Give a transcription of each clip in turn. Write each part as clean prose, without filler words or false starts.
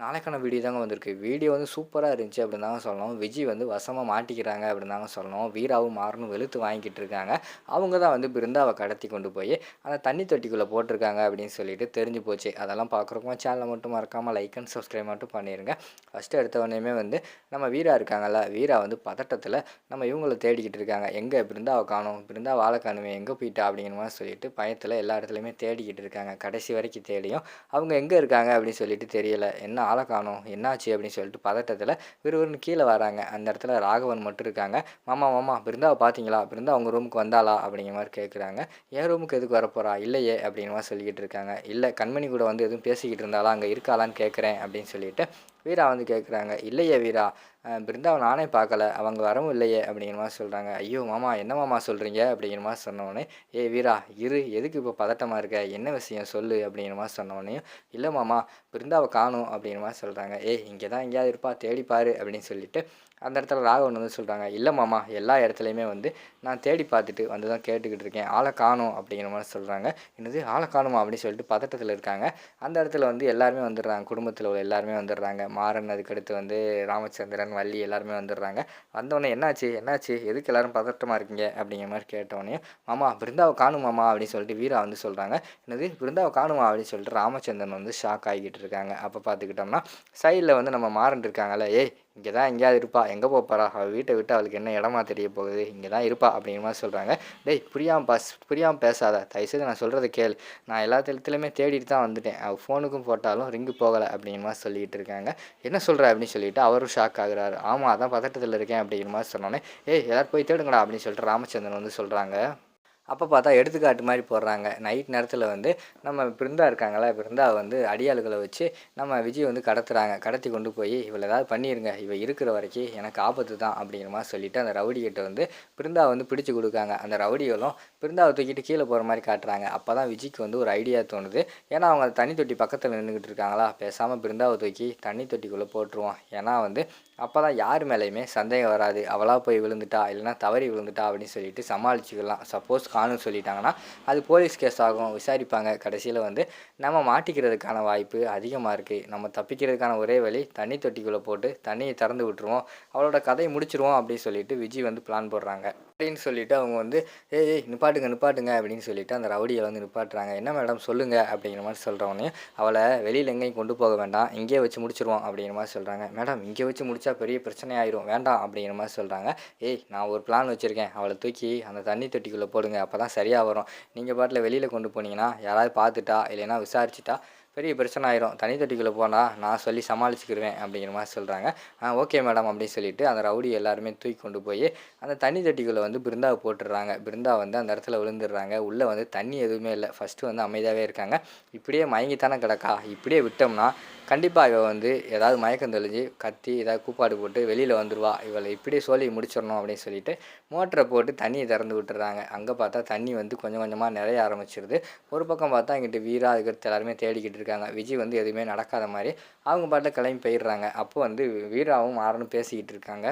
நாளைக்கான வீடியோ தாங்க வந்திருக்கு. வீடியோ வந்து சூப்பரா இருந்துச்சு அப்படின்னு தாங்க சொல்லணும். விஜய் வந்து வசமா மாட்டிக்கிறாங்க அப்படின்னு தாங்க சொல்லணும். வீராவும் மாறனும் வெளுத்து வாங்கிட்டு இருக்காங்க. அவங்க தான் வந்து பிருந்தாவ கடத்தி கொண்டு போய் அந்த தண்ணி தொட்டிக்குள்ள போட்டிருக்காங்க அப்படின்னு சொல்லிட்டு தெரிஞ்சு போச்சு. அதெல்லாம் பார்க்குறவங்க சேனலை மட்டும் மறக்காம லைக் அண்ட் சப்ஸ்கிரைப் மட்டும் பண்ணிருங்க. ஃபர்ஸ்ட் எடுத்த உடனேயுமே வந்து நம்ம வீரா இருக்காங்கல்ல, வீரா வந்து பதட்டத்துல நம்ம இவங்கள தேடிக்கிட்டு இருக்காங்க. எங்க பிருந்தாவ காணோம், பிருந்தாவ ஆள காணுமே, எங்க போயிட்டா அப்படிங்கிற மாதிரி சொல்லிட்டு பயத்துல எல்லா இடத்துலையுமே தேடிக்கிட்டு இருக்காங்க. கடைசி வரைக்கும் தேடியும் அவங்க எங்க இருக்காங்க அப்படின்னு சொல்லிட்டு தெரியல. என்ன ஆள காணோம், என்னாச்சு அப்படின்னு சொல்லிட்டு பதட்டத்துல விறுவிறுன்னு கீழ வராங்க. அந்த இடத்துல ராகவன் மட்டும் இருக்காங்க. மாமா மாமா பிருந்தாவ பார்த்தீங்களா? பிருந்தா உங்க ரூமுக்கு வந்தாளா? அப்படிங்கிற மாரி கேட்குறாங்க. என் ரூமுக்கு எதுக்கு வரப்போறா? இல்லையே அப்படிங்கிற மாரி சொல்லிக்கிட்டு இருக்காங்க. இல்ல கண்மணி கூட வந்து எதுவும் பேசிக்கிட்டு இருந்தாளா? அங்க இருக்காளான்னு கேட்குறேன் அப்படின்னு சொல்லிட்டு வீரா வந்து கேட்குறாங்க. இல்லையே வீரா, பிருந்தாவ நானே பார்க்கல. அவங்க வரவும் இல்லையே அப்படிங்கிற மாரி சொல்றாங்க. ஐயோ மாமா என்ன மாமா சொல்றீங்க? அப்படிங்கிற மாரி சொன்னோனே, ஏய் வீரா இரு, எதுக்கு இப்போ பதட்டமா இருக்க? என்ன விஷயம் சொல்லு? அப்படிங்கிற மாரி சொன்னோனே, இல்ல மாமா பிருந்தாவ காணோம் அப்படிங்கிற மாரி சொல்றாங்க. ஏய் இங்கே தான் எங்கேயாவது இருப்பா, தேடி பாரு அப்படின்னு சொல்லிட்டு அந்த இடத்துல ராகவன் வந்து சொல்றாங்க. இல்ல மாமா எல்லா இடத்துலையுமே வந்து நான் தேடி பார்த்துட்டு வந்து தான் கேட்டுக்கிட்டு இருக்கேன். ஆள காணோம் அப்படிங்கிற மாரி சொல்றாங்க. என்னது ஆள காணுமா? அப்படின்னு சொல்லிட்டு பதட்டத்துல இருக்காங்க. அந்த இடத்துல வந்து எல்லாருமே வந்துடுறாங்க. குடும்பத்தில் உள்ள எல்லாருமே வந்துடுறாங்க. மாறன், அதுக்கடுத்து வந்து ராமச்சந்திரன், வள்ளி எல்லாருமே வந்துடுறாங்க. வந்தோடனே என்னாச்சு என்னாச்சு, எதுக்கு எல்லாரும் பதட்டமாக இருக்கீங்க அப்படிங்கிற மாதிரி கேட்டோடனே, மாமா பிருந்தாவை காணும் மாமா அப்படின்னு சொல்லிட்டு வீரா வந்து சொல்கிறாங்க. என்னது பிருந்தாவை காணுமா அப்படின்னு சொல்லிட்டு ராமச்சந்திரன் வந்து ஷாக் ஆகிக்கிட்டு இருக்காங்க. அப்போ பார்த்துக்கிட்டோம்னா சைடில் வந்து நம்ம மாறன் இருக்காங்கல்ல, ஏய் இங்கே தான் எங்கேயாவது இருப்பா, எங்கே போகிறா, அவள் வீட்டை விட்டு அவளுக்கு என்ன இடமா தெரிய போகுது, இங்கே தான் இருப்பா அப்படிங்கிற மாதிரி சொல்கிறாங்க. டேய் புரியாமல் பேசாத, தயவுசெய்து நான் சொல்கிறத கேள், நான் எல்லா இடத்துலையுமே தேடிட்டு தான் வந்துட்டேன், அவள் ஃபோனுக்கும் போட்டாலும் ரிங்கு போகலை அப்படிங்கிற மாதிரி சொல்லிக்கிட்டு இருக்காங்க. என்ன சொல்கிற அப்படின்னு சொல்லிட்டு அவரும் ஷாக் ஆகுறாரு. ஆமாம் அதான் பதட்டத்தில் இருக்கேன் அப்படிங்கிற மாதிரி சொன்னோன்னே, ஏய் எல்லோரும் போய் தேடுங்கடா அப்படின்னு சொல்லிட்டு ராமச்சந்திரன் வந்து சொல்கிறாங்க. அப்போ பார்த்தா எடுத்துக்காட்டு மாதிரி போடுறாங்க. நைட் நேரத்தில் வந்து நம்ம பிருந்தா இருக்காங்கல்ல, பிருந்தாவை வந்து அடியாளுகளை வச்சு நம்ம விஜய் வந்து கடத்துறாங்க. கடத்தி கொண்டு போய் இவளை ஏதாவது பண்ணிடுங்க, இவள் இருக்கிற வரைக்கும் எனக்கு ஆபத்து தான் அப்படிங்கிற மாதிரி சொல்லிவிட்டு அந்த ரவுடிகிட்ட வந்து பிருந்தாவை வந்து பிடிச்சி கொடுக்காங்க. அந்த ரவுடிகளும் பிருந்தாவை தூக்கிட்டு கீழே போகிற மாதிரி காட்டுறாங்க. அப்போ தான் விஜய்க்கு வந்து ஒரு ஐடியா தோணுது. ஏன்னா அவங்க தண்ணி தொட்டி பக்கத்தில் நின்றுக்கிட்டு இருக்காங்களா, பேசாமல் பிருந்தாவை தூக்கி தண்ணி தொட்டிக்குள்ளே போட்டுருவோம். ஏன்னா வந்து அப்போ தான் யார் மேலேயுமே சந்தேகம் வராது. அவளாக போய் விழுந்துட்டா இல்லைனா தவறி விழுந்துட்டா அப்படின்னு சொல்லிட்டு சமாளிச்சுக்கலாம். சப்போஸ் காணுன்னு சொல்லிட்டாங்கன்னா அது போலீஸ் கேஸ் ஆகும், விசாரிப்பாங்க. கடைசியில் வந்து நம்ம மாட்டிக்கிறதுக்கான வாய்ப்பு அதிகமாக இருக்குது. நம்ம தப்பிக்கிறதுக்கான ஒரே வழி தண்ணி தொட்டிக்குள்ளே போட்டு தண்ணியை திறந்து விட்டுருவோம், அவளோட கதையை முடிச்சிருவோம் அப்படின்னு சொல்லிட்டு விஜய் வந்து பிளான் போடுறாங்க. அப்படின்னு சொல்லிட்டு அவங்க வந்து ஏய் ஏய் நிப்பாட்டுங்க நிப்பாட்டுங்க அப்படின்னு சொல்லிட்டு அந்த ரவுடியை வந்து நிப்பாட்டுறாங்க. என்ன மேடம் சொல்லுங்கள் அப்படிங்கிற மாதிரி சொல்கிறவனே, அவளை வெளியில் எங்கேயும் கொண்டு போக வேண்டாம், இங்கேயே வச்சு முடிச்சிருவோம் அப்படிங்கிற மாதிரி சொல்கிறாங்க. மேடம் இங்கே வச்சு முடிச்சா பெரிய பிரச்சனை ஆயிரும், வேண்டாம் அப்படிங்கிற மாதிரி சொல்கிறாங்க. ஏய் நான் ஒரு பிளான் வச்சுருக்கேன், அவளை தூக்கி அந்த தண்ணி தொட்டிக்குள்ளே போடுங்க, அப்போ தான் சரியாக வரும். நீங்கள் பாட்டில் வெளியில் கொண்டு போனீங்கன்னா யாராவது பார்த்துட்டா இல்லைன்னா விசாரிச்சுட்டா பெரிய பிரச்சனை ஆயிரும், தண்ணி தொட்டிக்குள்ளே போனால் நான் சொல்லி சமாளிச்சுக்கிடுவேன் அப்படிங்கிற மாதிரி சொல்கிறாங்க. ஓகே மேடம் அப்படின்னு சொல்லிட்டு அந்த ரவுடி எல்லாருமே தூக்கி கொண்டு போய் அந்த தண்ணி தொட்டிக்குள்ளே வந்து பிருந்தாவை போட்டுடுறாங்க. பிருந்தா வந்து அந்த இடத்துல விழுந்துடுறாங்க. உள்ளே வந்து தண்ணி எதுவுமே இல்லை. ஃபஸ்ட்டு வந்து அமைதியாகவே இருக்காங்க. இப்படியே மயங்கித்தானே கிடக்கா, இப்படியே விட்டோம்னா கண்டிப்பாக இவள் வந்து ஏதாவது மயக்கம் தெளிஞ்சு கத்தி ஏதாவது கூப்பாடு போட்டு வெளியில் வந்துடுவா, இவளை இப்படியே சொல்லி முடிச்சிடணும் அப்படின்னு சொல்லிட்டு மோட்டரை போட்டு தண்ணியை திறந்து விட்டுறாங்க. அங்கே பார்த்தா தண்ணி வந்து கொஞ்சம் கொஞ்சமாக நிறைய ஆரம்பிச்சிருது. ஒரு பக்கம் பார்த்தா இங்கிட்டு வீரா அதுக்கடுத்து எல்லாருமே தேடிக்கிட்டு இருக்காங்க. விஜய் வந்து எதுவுமே நடக்காத மாதிரி அவங்க பாட்டில் கிளம்பி போயிடுறாங்க. அப்போ வந்து வீராவும் மாறனும் பேசிக்கிட்டு இருக்காங்க.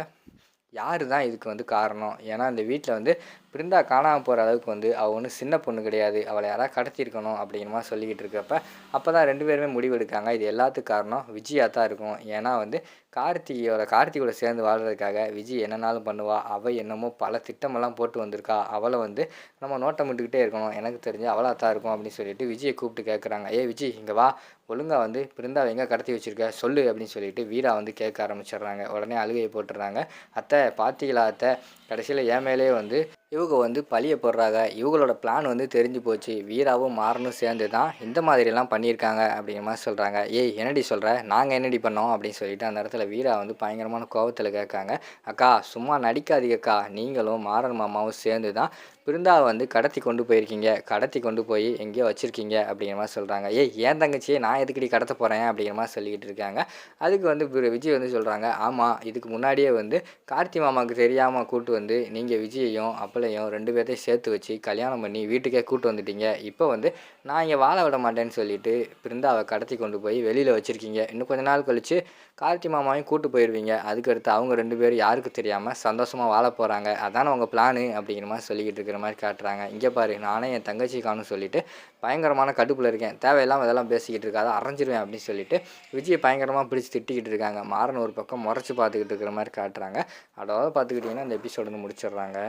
யார் தான் இதுக்கு வந்து காரணம்? ஏன்னா இந்த வீட்டில் வந்து பிருந்தா காணாமல் போகிற அளவுக்கு வந்து அவள் ஒன்றும் சின்ன பொண்ணு கிடையாது, அவளை யாராவது கடத்தியிருக்கணும் அப்படிங்கிற மாதிரி சொல்லிக்கிட்டு இருக்கப்ப அப்போ தான் 2 பேருமே முடிவெடுக்காங்க. இது எல்லாத்துக்கும் காரணம் விஜயாக தான் இருக்கும். ஏன்னா வந்து கார்த்திகோட சேர்ந்து வாழ்கிறதுக்காக விஜய் என்னன்னாலும் பண்ணுவா. அவள் என்னமோ பல திட்டமெல்லாம் போட்டு வந்திருக்கா. அவளை வந்து நம்ம நோட்டமிட்டுக்கிட்டே இருக்கணும், எனக்கு தெரிஞ்சு அவளாக தான் இருக்கும் அப்படின்னு சொல்லிட்டு விஜயை கூப்பிட்டு கேட்குறாங்க. ஏ விஜய் இங்கே வா, ஒழுங்காக வந்து பிருந்தாவை எங்கே கடத்தி வச்சுருக்க சொல்லு அப்படின்னு சொல்லிட்டு வீரா வந்து கேட்க ஆரம்பிச்சிடுறாங்க. உடனே அழுகையை போட்டுடுறாங்க. அத்தை பார்த்தீங்களா அத்தை, கடைசியில் என் மேலே வந்து இவங்க வந்து பழிய போடுறாங்க, இவங்களோட பிளான் வந்து தெரிஞ்சு போச்சு, வீராவும் மாறனும் சேர்ந்து தான் இந்த மாதிரிலாம் பண்ணியிருக்காங்க அப்படிங்கிற மாதிரி சொல்கிறாங்க. ஏய் என்னடி சொல்கிற, நாங்கள் என்னடி பண்ணோம் அப்படின்னு சொல்லிட்டு அந்த இடத்துல வீரா வந்து பயங்கரமான கோபத்தில் கேட்காங்க. அக்கா சும்மா நடிக்காதீங்கக்கா, நீங்களும் மாறன் மாமாவும் சேர்ந்து தான் பிருந்தாவை வந்து கடத்தி கொண்டு போயிருக்கீங்க, கடத்தி கொண்டு போய் எங்கேயோ வச்சுருக்கீங்க அப்படிங்கிற மாதிரி சொல்கிறாங்க. ஏய் ஏன் தங்கச்சியை நான் எதுக்கடி கடத்த போகிறேன் அப்படிங்கிற மாதிரி சொல்லிக்கிட்டு இருக்காங்க. அதுக்கு வந்து விஜய் வந்து சொல்கிறாங்க, ஆமாம் இதுக்கு முன்னாடியே வந்து கார்த்தி மாமாவுக்கு தெரியாமல் கூட்டு வந்து நீங்கள் விஜயையும் அப்பளையும் 2 பேர்த்தையும் சேர்த்து வச்சு கல்யாணம் பண்ணி வீட்டுக்கே கூட்டு வந்துட்டீங்க. இப்போ வந்து நான் இங்கே வாழ விட மாட்டேன்னு சொல்லிட்டு பிருந்தாவை கடத்தி கொண்டு போய் வெளியில் வச்சுருக்கீங்க. இன்னும் கொஞ்ச நாள் கழித்து கார்த்தி மாமாவையும் கூட்டு போயிடுவீங்க. அதுக்கடுத்து அவங்க 2 பேரும் யாருக்கு தெரியாமல் சந்தோஷமாக வாழ போகிறாங்க. அதானே உங்கள் பிளானு அப்படிங்கிற மாதிரி சொல்லிக்கிட்டு இருக்கிற மாதிரி காட்டுறாங்க. இங்கே பாரு, நானே என் தங்கச்சி காணும்னு சொல்லிட்டு பயங்கரமான கடுப்பில் இருக்கேன். தேவையில்லாமல் இதெல்லாம் பேசிக்கிட்டு இருக்காத, அரைஞ்சிருவேன் அப்படின்னு சொல்லிட்டு விஜய் பயங்கரமாக பிடிச்சி திட்டிக்கிட்டு இருக்காங்க. மாறன் ஒரு பக்கம் முறைச்சி பார்த்துக்கிட்டு இருக்கிற மாதிரி காட்டுறாங்க. அதோட பார்த்துக்கிட்டிங்கன்னா இந்த எபிசோடு வந்து முடிச்சிடுறாங்க.